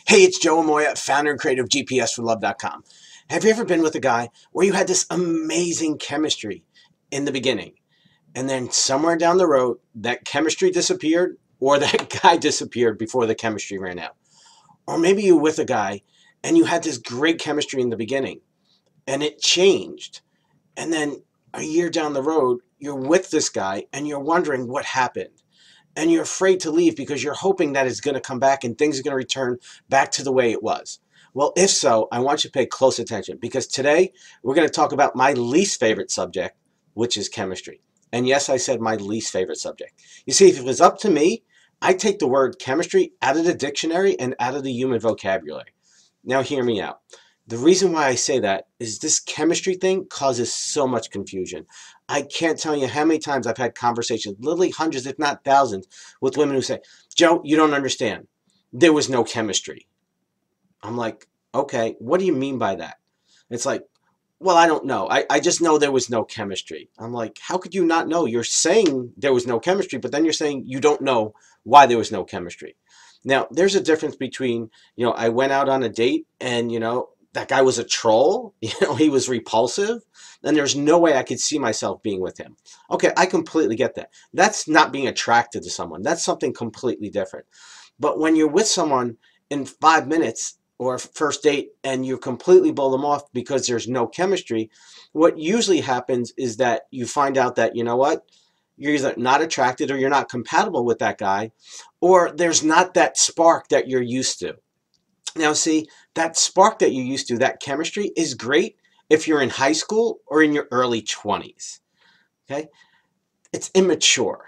Hey, it's Joe Amoia, founder and creator of GPSforlove.com. Have you ever been with a guy where you had this amazing chemistry in the beginning, and then somewhere down the road, that chemistry disappeared, or that guy disappeared before the chemistry ran out? Or maybe you're with a guy and you had this great chemistry in the beginning, and it changed, and then a year down the road, you're with this guy and you're wondering what happened. And you're afraid to leave because you're hoping that it's going to come back and things are going to return back to the way it was. Well, if so, I want you to pay close attention, because today we're going to talk about my least favorite subject, which is chemistry. And yes, I said my least favorite subject. You see, if it was up to me, I'd take the word chemistry out of the dictionary and out of the human vocabulary. Now, hear me out. The reason why I say that is this chemistry thing causes so much confusion. I can't tell you how many times I've had conversations, literally hundreds, if not thousands, with women who say, Joe, you don't understand. There was no chemistry. I'm like, okay, what do you mean by that? It's like, well, I don't know. I just know there was no chemistry. I'm like, how could you not know? You're saying there was no chemistry, but then you're saying you don't know why there was no chemistry. Now, there's a difference between, I went out on a date and, that guy was a troll, he was repulsive, and there's no way I could see myself being with him. Okay, I completely get that. That's not being attracted to someone. That's something completely different. But when you're with someone in 5 minutes or first date and you completely blow them off because there's no chemistry, what usually happens is that you find out that, you know what, you're either not attracted or you're not compatible with that guy, or there's not that spark that you're used to. Now, see, that spark that you're used to, that chemistry, is great if you're in high school or in your early 20s. Okay? It's immature.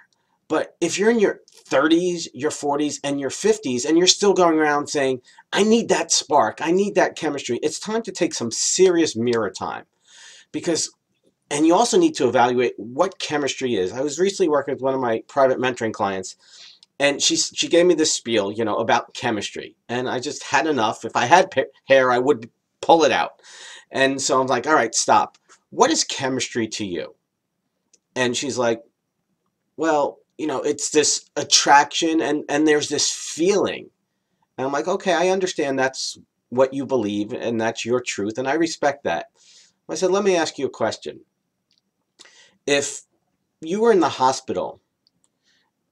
But if you're in your 30s, your 40s, and your 50s, and you're still going around saying, I need that spark, I need that chemistry, it's time to take some serious mirror time. And you also need to evaluate what chemistry is. I was recently working with one of my private mentoring clients, and she gave me this spiel, about chemistry. And I just had enough. If I had hair, I would pull it out. And so I'm like, all right, stop. What is chemistry to you? And she's like, well, it's this attraction and there's this feeling. And I'm like, okay, I understand that's what you believe and that's your truth, and I respect that. I said, let me ask you a question. If you were in the hospital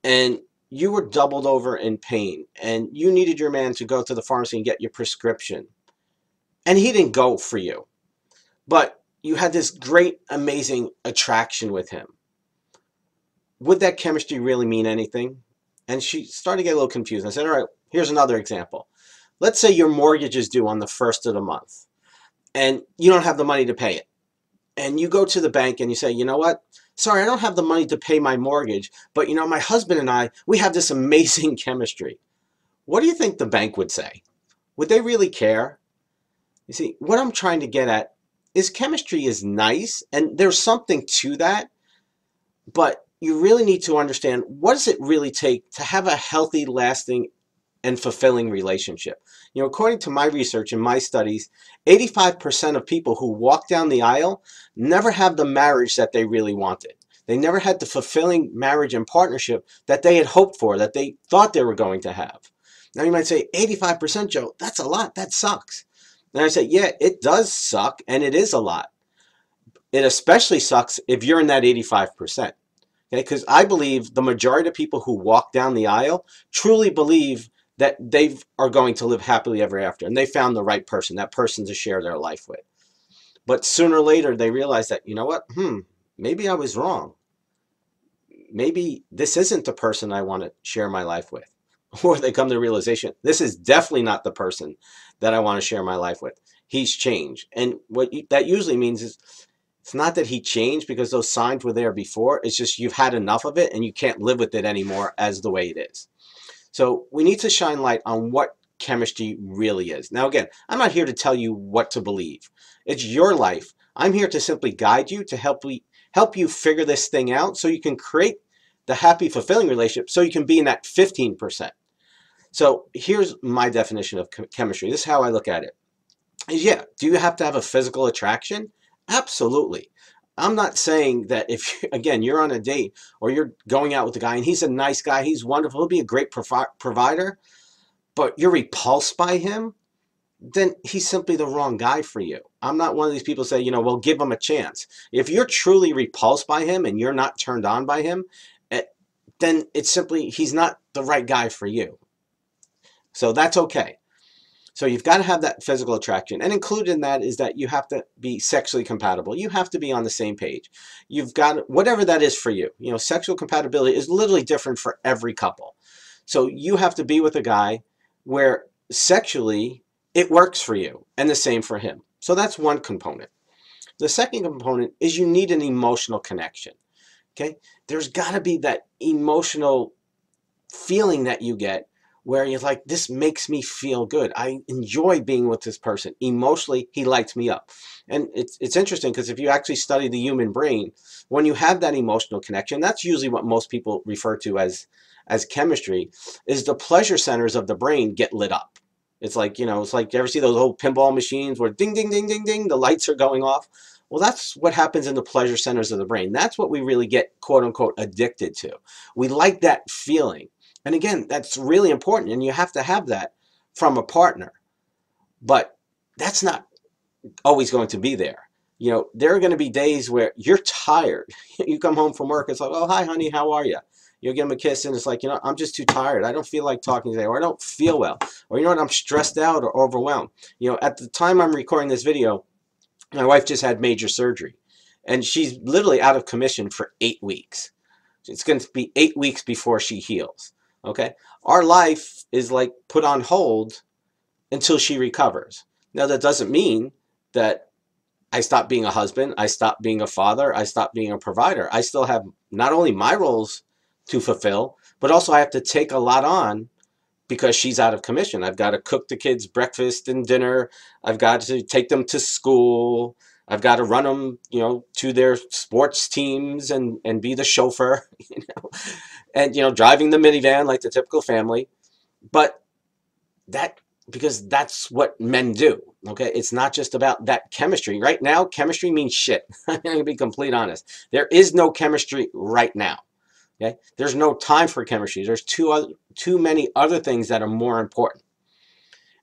and you were doubled over in pain and you needed your man to go to the pharmacy and get your prescription, and he didn't go for you, but you had this great, amazing attraction with him, would that chemistry really mean anything? And she started to get a little confused. I said, all right, here's another example. Let's say your mortgage is due on the first of the month and you don't have the money to pay it. And you go to the bank and you say, you know what? Sorry, I don't have the money to pay my mortgage, but my husband and I, we have this amazing chemistry. What do you think the bank would say? Would they really care? You see, what I'm trying to get at is chemistry is nice, and there's something to that, but you really need to understand, what does it really take to have a healthy, lasting, and fulfilling relationship? According to my research and my studies, 85% of people who walk down the aisle never have the marriage that they really wanted. They never had the fulfilling marriage and partnership that they had hoped for, that they thought they were going to have. Now you might say, 85%, Joe, that's a lot. That sucks. And I say, yeah, it does suck, and it is a lot. It especially sucks if you're in that 85%. Okay, because I believe the majority of people who walk down the aisle truly believe that they are going to live happily ever after, and they found the right person, that person to share their life with. But sooner or later, they realize that, you know what, maybe I was wrong. Maybe this isn't the person I want to share my life with. Or they come to the realization, this is definitely not the person that I want to share my life with. He's changed. And what that usually means is, it's not that he changed because those signs were there before. It's just you've had enough of it and you can't live with it anymore as the way it is. So we need to shine light on what chemistry really is. Now, again, I'm not here to tell you what to believe. It's your life. I'm here to simply guide you, to help you figure this thing out so you can create the happy, fulfilling relationship, so you can be in that 15%. So here's my definition of chemistry. This is how I look at it. Is, yeah, do you have to have a physical attraction? Absolutely. I'm not saying that if, again, you're on a date or you're going out with a guy and he's a nice guy, he's wonderful, he'll be a great provider, but you're repulsed by him, then he's simply the wrong guy for you. I'm not one of these people who say, you know, well, give him a chance. If you're truly repulsed by him and you're not turned on by him, eh, then it's simply, he's not the right guy for you. So that's okay. So you've got to have that physical attraction. And included in that is that you have to be sexually compatible. You have to be on the same page. You've got, whatever that is for you. You know, sexual compatibility is literally different for every couple. So you have to be with a guy where sexually it works for you, and the same for him. So that's one component. The second component is you need an emotional connection. Okay? There's got to be that emotional feeling that you get where you're like, this makes me feel good. I enjoy being with this person. Emotionally, he lights me up. And it's interesting because if you actually study the human brain, when you have that emotional connection, that's usually what most people refer to as chemistry, is the pleasure centers of the brain get lit up. It's like, you know, it's like, you ever see those old pinball machines where ding, ding, ding, ding, ding, the lights are going off? Well, that's what happens in the pleasure centers of the brain. That's what we really get, quote unquote, addicted to. We like that feeling. And again, that's really important, and you have to have that from a partner. But that's not always going to be there. You know, there are going to be days where you're tired. You come home from work, it's like, oh, hi, honey, how are you? You give him a kiss, and it's like, you know, I'm just too tired. I don't feel like talking today, or I don't feel well. Or, you know what, I'm stressed out or overwhelmed. You know, at the time I'm recording this video, my wife just had major surgery, and she's literally out of commission for 8 weeks. It's going to be 8 weeks before she heals. Okay, our life is like put on hold until she recovers. Now, that doesn't mean that I stop being a husband, I stop being a father, I stop being a provider. I still have not only my roles to fulfill, but also I have to take a lot on because she's out of commission. I've got to cook the kids breakfast and dinner. I've got to take them to school. I've got to run them, you know, to their sports teams and be the chauffeur, you know, and, you know, driving the minivan like the typical family. But that, because that's what men do. Okay, it's not just about that chemistry. Right now, chemistry means shit. I'm going to be complete honest. There is no chemistry right now. Okay, there's no time for chemistry. There's too many other things that are more important.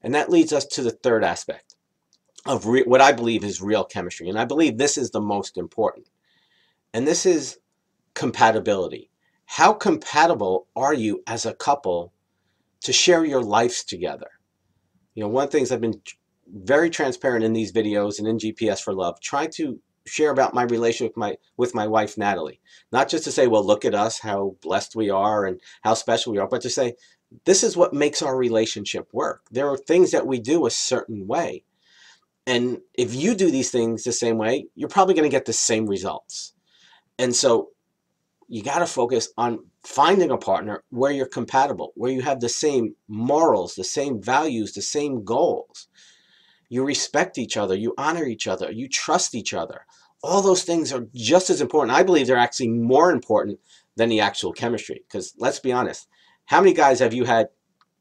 And that leads us to the third aspect of what I believe is real chemistry. And I believe this is the most important. And this is compatibility. How compatible are you as a couple to share your lives together? You know, one of the things I've been very transparent in these videos and in GPS for Love, trying to share about my relationship with my wife, Natalie. Not just to say, well, look at us, how blessed we are and how special we are, but to say, this is what makes our relationship work. There are things that we do a certain way. And if you do these things the same way, you're probably going to get the same results. And so you got to focus on finding a partner where you're compatible, where you have the same morals, the same values, the same goals. You respect each other, you honor each other, you trust each other. All those things are just as important. I believe they're actually more important than the actual chemistry. Because let's be honest, how many guys have you had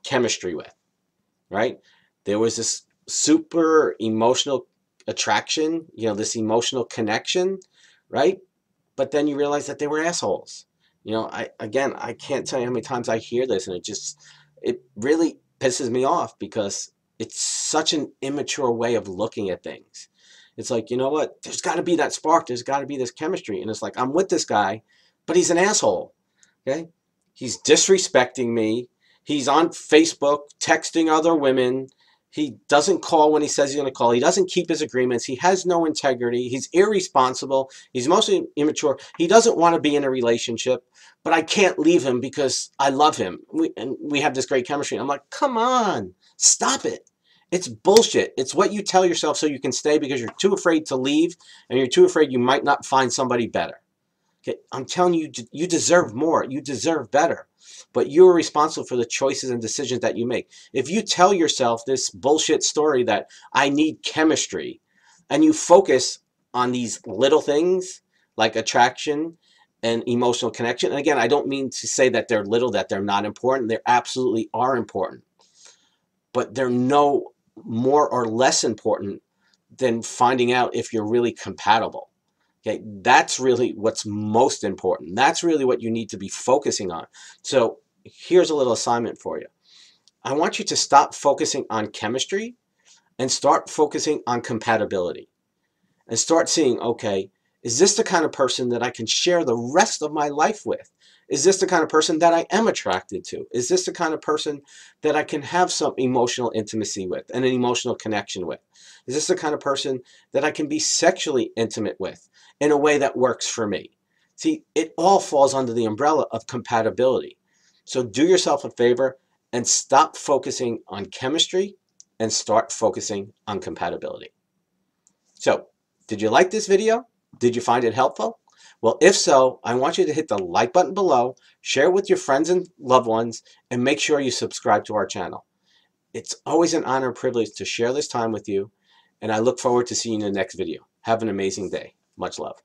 chemistry with, right? There was this super emotional attraction, you know, this emotional connection, right? But then you realize that they were assholes. You know, I can't tell you how many times I hear this, and it really pisses me off because it's such an immature way of looking at things. It's like, you know what? There's got to be that spark. There's got to be this chemistry. And it's like, I'm with this guy, but he's an asshole. Okay? He's disrespecting me. He's on Facebook texting other women. He doesn't call when he says he's going to call. He doesn't keep his agreements. He has no integrity. He's irresponsible. He's mostly immature. He doesn't want to be in a relationship, but I can't leave him because I love him. We have this great chemistry. I'm like, come on, stop it. It's bullshit. It's what you tell yourself so you can stay because you're too afraid to leave and you're too afraid you might not find somebody better. Okay? I'm telling you, you deserve more. You deserve better. But you're responsible for the choices and decisions that you make. If you tell yourself this bullshit story that I need chemistry and you focus on these little things like attraction and emotional connection, and again, I don't mean to say that they're little, that they're not important. They absolutely are important. But they're no more or less important than finding out if you're really compatible. Okay, that's really what's most important. That's really what you need to be focusing on. So here's a little assignment for you. I want you to stop focusing on chemistry and start focusing on compatibility. And start seeing, okay, is this the kind of person that I can share the rest of my life with? Is this the kind of person that I am attracted to? Is this the kind of person that I can have some emotional intimacy with and an emotional connection with? Is this the kind of person that I can be sexually intimate with in a way that works for me? See, it all falls under the umbrella of compatibility. So do yourself a favor and stop focusing on chemistry and start focusing on compatibility. So, did you like this video? Did you find it helpful? Well, if so, I want you to hit the like button below, share it with your friends and loved ones, and make sure you subscribe to our channel. It's always an honor and privilege to share this time with you, and I look forward to seeing you in the next video. Have an amazing day. Much love.